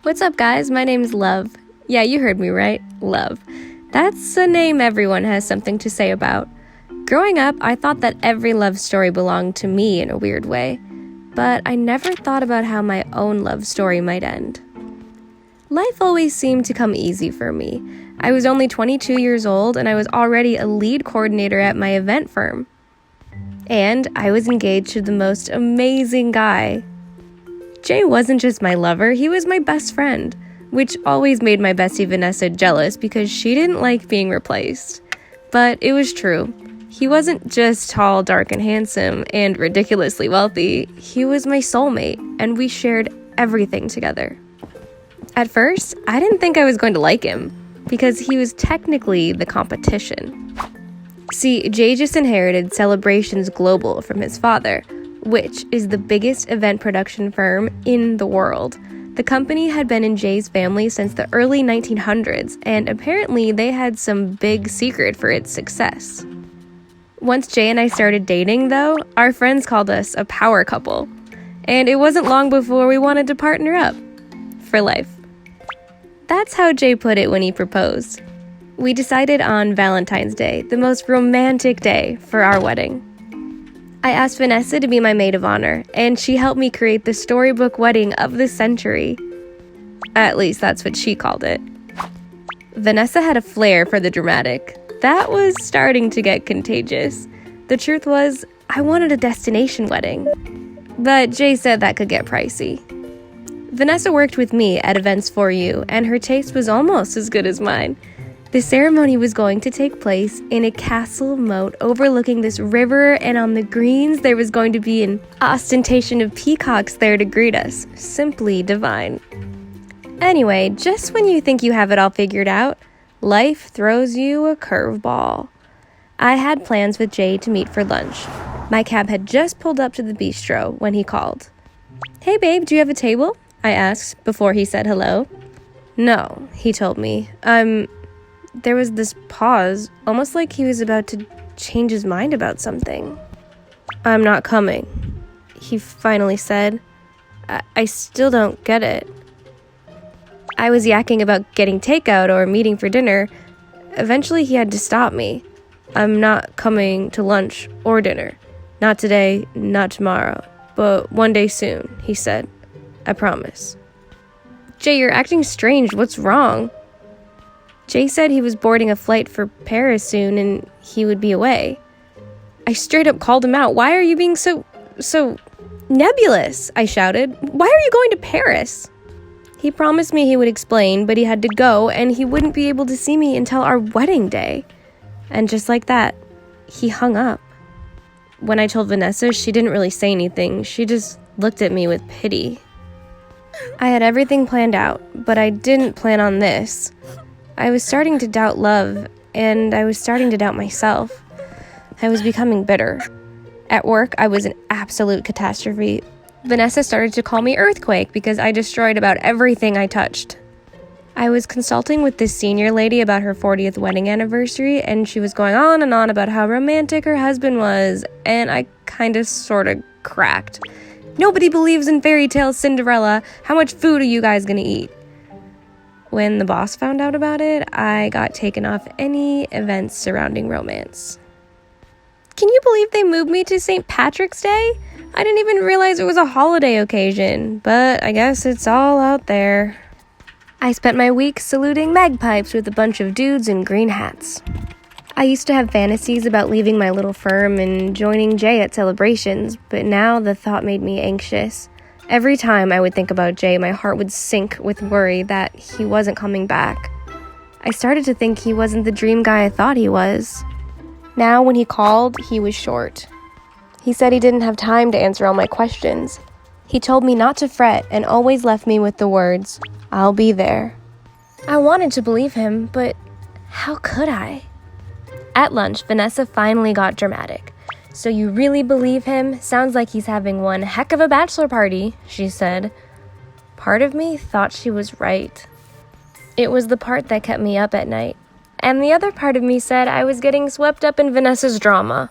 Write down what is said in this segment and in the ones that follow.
What's up, guys? My name's Love. Yeah, you heard me right. Love. That's a name everyone has something to say about. Growing up, I thought that every love story belonged to me in a weird way, but I never thought about how my own love story might end. Life always seemed to come easy for me. I was only 22 years old, and I was already a lead coordinator at my event firm. And I was engaged to the most amazing guy. Jay wasn't just my lover, he was my best friend, which always made my bestie Vanessa jealous because she didn't like being replaced. But it was true. He wasn't just tall, dark, and handsome, and ridiculously wealthy. He was my soulmate, and we shared everything together. At first, I didn't think I was going to like him, because he was technically the competition. See, Jay just inherited Celebrations Global from his father, which is the biggest event production firm in the world. The company had been in Jay's family since the early 1900s, and apparently they had some big secret for its success. Once Jay and I started dating, though, our friends called us a power couple. And it wasn't long before we wanted to partner up. For life. That's how Jay put it when he proposed. We decided on Valentine's Day, the most romantic day, for our wedding. I asked Vanessa to be my maid of honor, and she helped me create the storybook wedding of the century. At least that's what she called it. Vanessa had a flair for the dramatic. That was starting to get contagious. The truth was, I wanted a destination wedding. But Jay said that could get pricey. Vanessa worked with me at Events For You, and her taste was almost as good as mine. The ceremony was going to take place in a castle moat overlooking this river, and on the greens there was going to be an ostentation of peacocks there to greet us. Simply divine. Anyway, just when you think you have it all figured out, life throws you a curveball. I had plans with Jay to meet for lunch. My cab had just pulled up to the bistro when he called. "Hey babe, do you have a table?" I asked before he said hello. "No," he told me. There was this pause, almost like he was about to change his mind about something. "I'm not coming," he finally said. I still don't get it. I was yakking about getting takeout or meeting for dinner. Eventually he had to stop me. "I'm not coming to lunch or dinner. Not today, not tomorrow, but one day soon," he said. "I promise." "Jay, you're acting strange. What's wrong?" Jay said he was boarding a flight for Paris soon and he would be away. I straight up called him out. "Why are you being so nebulous?" I shouted. "Why are you going to Paris?" He promised me he would explain, but he had to go and he wouldn't be able to see me until our wedding day. And just like that, he hung up. When I told Vanessa, she didn't really say anything. She just looked at me with pity. I had everything planned out, but I didn't plan on this. I was starting to doubt love, and I was starting to doubt myself. I was becoming bitter. At work, I was an absolute catastrophe. Vanessa started to call me Earthquake because I destroyed about everything I touched. I was consulting with this senior lady about her 40th wedding anniversary, and she was going on and on about how romantic her husband was, and I kinda sorta cracked. "Nobody believes in fairy tale Cinderella. How much food are you guys gonna eat?" When the boss found out about it, I got taken off any events surrounding romance. Can you believe they moved me to St. Patrick's Day? I didn't even realize it was a holiday occasion, but I guess it's all out there. I spent my week saluting magpies with a bunch of dudes in green hats. I used to have fantasies about leaving my little firm and joining Jay at Celebrations, but now the thought made me anxious. Every time I would think about Jay, my heart would sink with worry that he wasn't coming back. I started to think he wasn't the dream guy I thought he was. Now, when he called, he was short. He said he didn't have time to answer all my questions. He told me not to fret and always left me with the words, "I'll be there." I wanted to believe him, but how could I? At lunch, Vanessa finally got dramatic. "So you really believe him? Sounds like he's having one heck of a bachelor party," she said. Part of me thought she was right. It was the part that kept me up at night. And the other part of me said I was getting swept up in Vanessa's drama.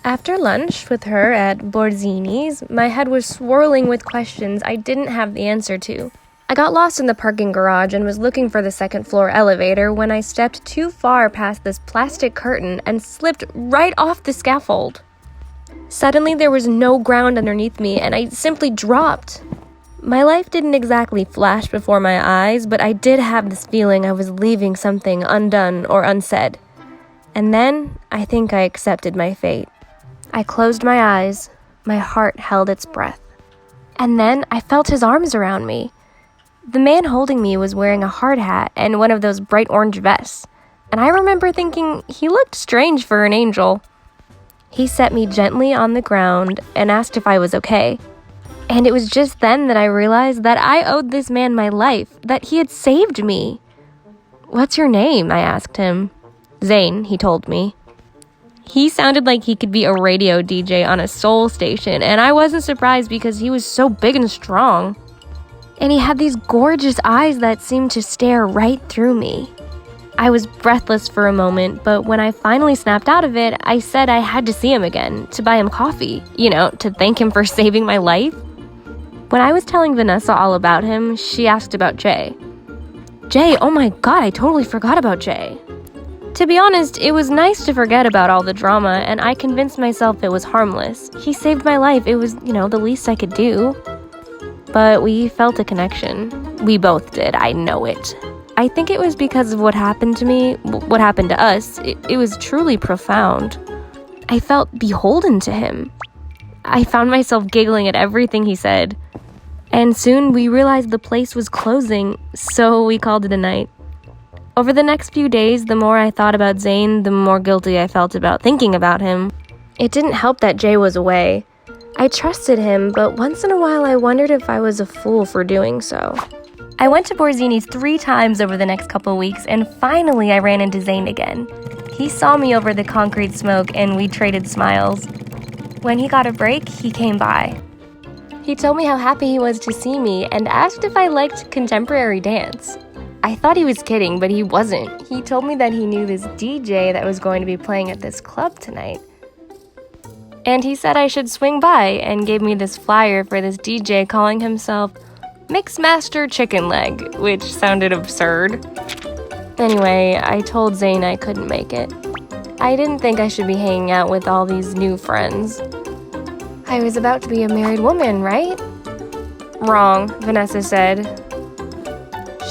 After lunch with her at Borzini's, my head was swirling with questions I didn't have the answer to. I got lost in the parking garage and was looking for the second floor elevator when I stepped too far past this plastic curtain and slipped right off the scaffold. Suddenly, there was no ground underneath me, and I simply dropped. My life didn't exactly flash before my eyes, but I did have this feeling I was leaving something undone or unsaid. And then, I think I accepted my fate. I closed my eyes. My heart held its breath. And then, I felt his arms around me. The man holding me was wearing a hard hat and one of those bright orange vests, and I remember thinking he looked strange for an angel. He set me gently on the ground and asked if I was okay. And it was just then that I realized that I owed this man my life, that he had saved me. "What's your name?" I asked him. "Zane," he told me. He sounded like he could be a radio DJ on a soul station, and I wasn't surprised because he was so big and strong. And he had these gorgeous eyes that seemed to stare right through me. I was breathless for a moment, but when I finally snapped out of it, I said I had to see him again, to buy him coffee, to thank him for saving my life. When I was telling Vanessa all about him, she asked about Jay. Jay, oh my god, I totally forgot about Jay. To be honest, it was nice to forget about all the drama, and I convinced myself it was harmless. He saved my life, it was, the least I could do. But we felt a connection. We both did, I know it. I think it was because of what happened to me, what happened to us. It was truly profound. I felt beholden to him. I found myself giggling at everything he said. And soon we realized the place was closing, so we called it a night. Over the next few days, the more I thought about Zane, the more guilty I felt about thinking about him. It didn't help that Jay was away. I trusted him, but once in a while I wondered if I was a fool for doing so. I went to Borzini's 3 times over the next couple weeks, and finally I ran into Zane again. He saw me over the concrete smoke, and we traded smiles. When he got a break, he came by. He told me how happy he was to see me and asked if I liked contemporary dance. I thought he was kidding, but he wasn't. He told me that he knew this DJ that was going to be playing at this club tonight. And he said I should swing by and gave me this flyer for this DJ calling himself Mixmaster Chicken Leg, which sounded absurd. Anyway, I told Zane I couldn't make it. I didn't think I should be hanging out with all these new friends. I was about to be a married woman, right? Wrong, Vanessa said.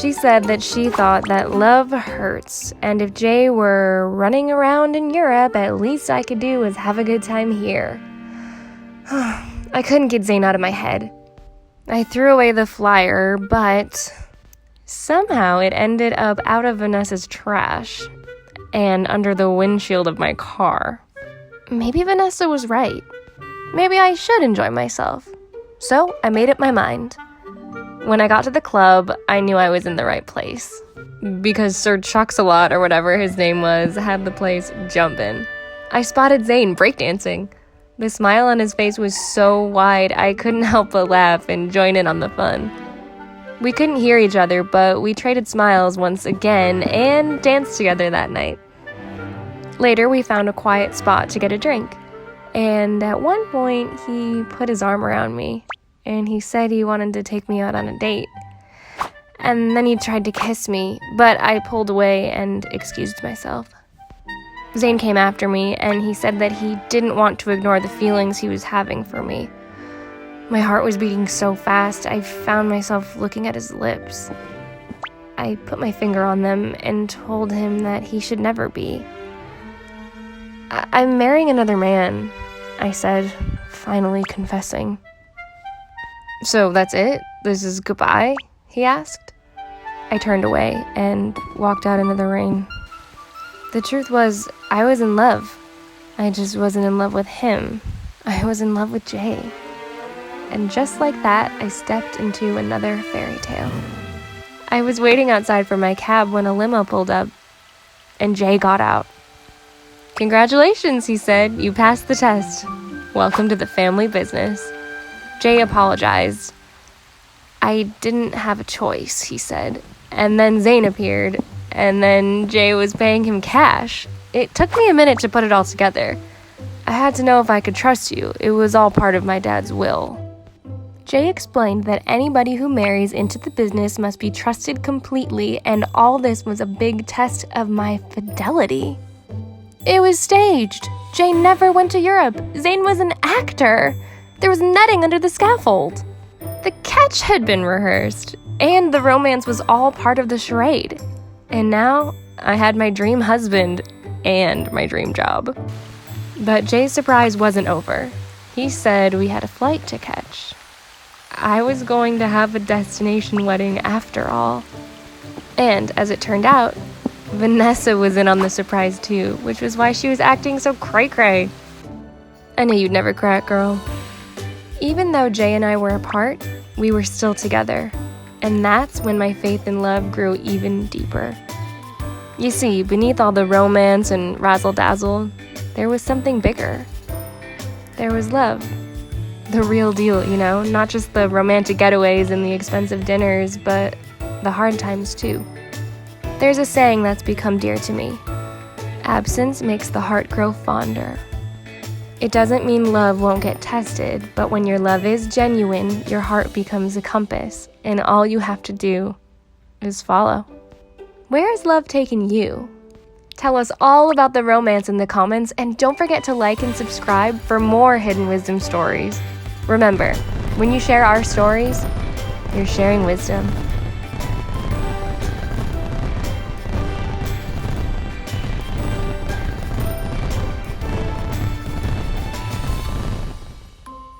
She said that she thought that love hurts, and if Jay were running around in Europe, at least I could do was have a good time here. I couldn't get Zane out of my head. I threw away the flyer, but somehow it ended up out of Vanessa's trash and under the windshield of my car. Maybe Vanessa was right. Maybe I should enjoy myself. So I made up my mind. When I got to the club, I knew I was in the right place. Because Sir Chucksalot, or whatever his name was, had the place jumping. I spotted Zane breakdancing. The smile on his face was so wide, I couldn't help but laugh and join in on the fun. We couldn't hear each other, but we traded smiles once again and danced together that night. Later, we found a quiet spot to get a drink. And at one point, he put his arm around me. And he said he wanted to take me out on a date. And then he tried to kiss me, but I pulled away and excused myself. Zane came after me, and he said that he didn't want to ignore the feelings he was having for me. My heart was beating so fast, I found myself looking at his lips. I put my finger on them and told him that he should never be. I'm marrying another man, I said, finally confessing. So that's it? This is goodbye? He asked. I turned away and walked out into the rain. The truth was, I was in love. I just wasn't in love with him. I was in love with Jay. And just like that, I stepped into another fairy tale. I was waiting outside for my cab when a limo pulled up, and Jay got out. "Congratulations," he said. "You passed the test. Welcome to the family business." Jay apologized. "I didn't have a choice," he said. And then Zane appeared, and then Jay was paying him cash. It took me a minute to put it all together. I had to know if I could trust you. It was all part of my dad's will. Jay explained that anybody who marries into the business must be trusted completely, and all this was a big test of my fidelity. It was staged. Jay never went to Europe. Zayn was an actor. There was netting under the scaffold. The catch had been rehearsed, and the romance was all part of the charade. And now, I had my dream husband and my dream job. But Jay's surprise wasn't over. He said we had a flight to catch. I was going to have a destination wedding after all. And as it turned out, Vanessa was in on the surprise too, which was why she was acting so cray-cray. I knew you'd never crack, girl. Even though Jay and I were apart, we were still together. And that's when my faith in love grew even deeper. You see, beneath all the romance and razzle-dazzle, there was something bigger. There was love. The real deal, you know, not just the romantic getaways and the expensive dinners, but the hard times too. There's a saying that's become dear to me. Absence makes the heart grow fonder. It doesn't mean love won't get tested, but when your love is genuine, your heart becomes a compass, and all you have to do is follow. Where has love taken you? Tell us all about the romance in the comments, and don't forget to like and subscribe for more hidden wisdom stories. Remember, when you share our stories, you're sharing wisdom.